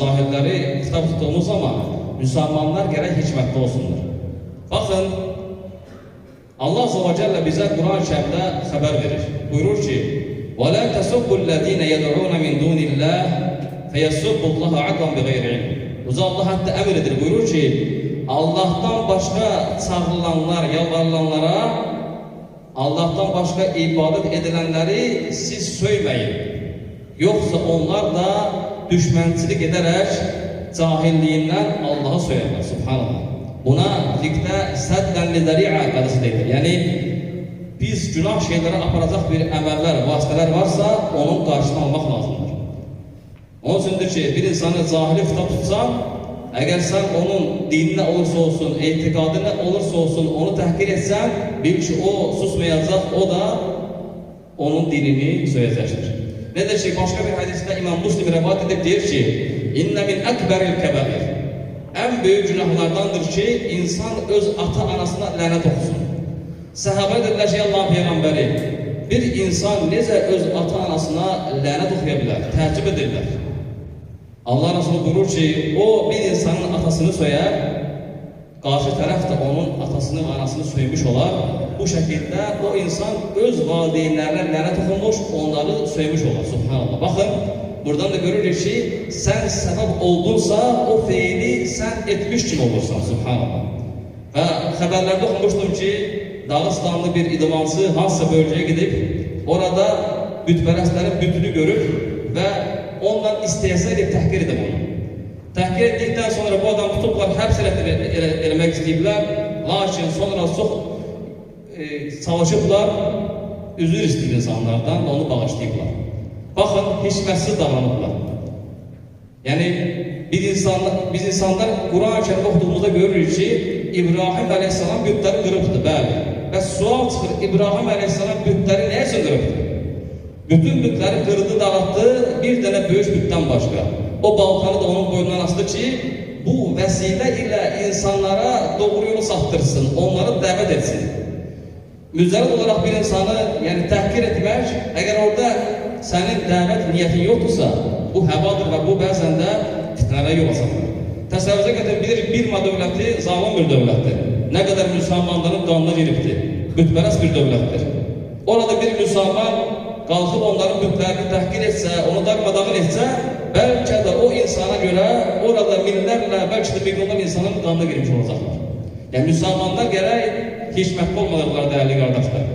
cahilləri kitab tutduğumuz zaman müsəlmanlar gərək hikmətli olsunlar. Baxın, Allah Azze ve Celle bizə Quran-ı Kərimdə xəbər verir. Buyurur ki, وَلَا تَسُبُّ الَّذ۪ينَ يَدْعُونَ مِنْ دُونِ اللّٰهِ فَيَسُبُّ اللّٰهَ عَدْوًا بِغَيْرِ عِلْمٍ. Uzaq Allah hətta əmr edir. Buyurur ki, Allah'tan başqa çağrılanlar, yalvarılanlara, Allah'tan başqa ibadet edilənləri siz söyməyin. Yoxsa onlar da düşmənçilik edərək cahilliyindən Allah'a söyərlər. Subhanallah. Buna fiqdə səddən lizəri'ə qədisi deyilir. Yəni, biz günah şeylərə aparacaq bir əməllər, vasitələr varsa, onun qarşısını almaq lazımdır. Onun üçündür ki, bir insanı cahili xitab tutsan, əgər sən onun dininə olursa olsun, etiqadına olursa olsun, onu təhqir etsən, bil ki, o susmayacaq, o da onun dinini söyləyəcəkdir. Nədir ki, başqa bir hədisdə İmam Müslim rəvat edib deyir ki, İnnə min əkbəril kəbəir. Ən böyük günahlardandır ki, insan öz ata-anasına lənət oxusun. Səhabə edirlər ki, Allah'ın Peyğəmbəri, bir insan necə öz ata-anasına lənət oxuya bilər, təəccüb edirlər. Allah Resulü buyurur ki, o bir insanın atasını söyər, qarşı tərəf də onun atasını və anasını söymüş olar. Bu şəkildə o insan öz valideynlərinə lənət oxunmuş, onları söymüş olar. Subhanallah. Baxın, buradan da görürük ki, sən səbəb oldunsa, o feili sən etmiş kimi olursan. Subhanallah. Və xəbərlərdə oxumuşdum ki, Dağıstanlı bir idmançı hansısa bölgeye gidip orada bütpərəstlərin bütünü görüp və ondan istəyəsə edib təhqir edib onu. Təhqir etdikdən sonra bu adam tutublar, həbs eləmək istəyiblər, lakin sonra çox çalışıblar, üzür istəyib insanlardan və onu bağışlayıblar. Baxın, hikmətsiz davranıblar. Yəni, biz insanlar Quran-ı Kərimdə oxuduğumuzda görürük ki, İbrahim Aleyhisselam bütləri qırıbdır, bəli. Və sual çıxır, İbrahim Aleyhisselam bütləri nə üçün qırıbdır? Bütün bütləri qırdı, dağıtdı, bir dənə böyük bütdən başqa. O baltanı da onun boynundan asdı ki, bu vəsilə ilə insanlara doğru yolu satdırsın, onları dəvət etsin. Mücərrəd olaraq bir insanı təhqir etmək, əgər orada sənin dəvət niyyətin yoxdursa, bu həvadır və bu bəzən də fitnələrə yol açar. Təsəvvürə gətirib Birma dövləti zalim bir dövlətdir. Nə qədər müsəlmanların qanına giribdir. Bütpərəst bir dövlətdir. Orada bir müsəlman qalxıb onların bütlərini təhqir etsə, onu darmadağın etsə, bəlkə də o insana görə orada minlərlə, bəlkə də milyonlar insanın qanına girmiş olacaqlar. Yəni müsəlmanlar gərək hikmətli olmalıdırlar, dəyərli qardaşlar.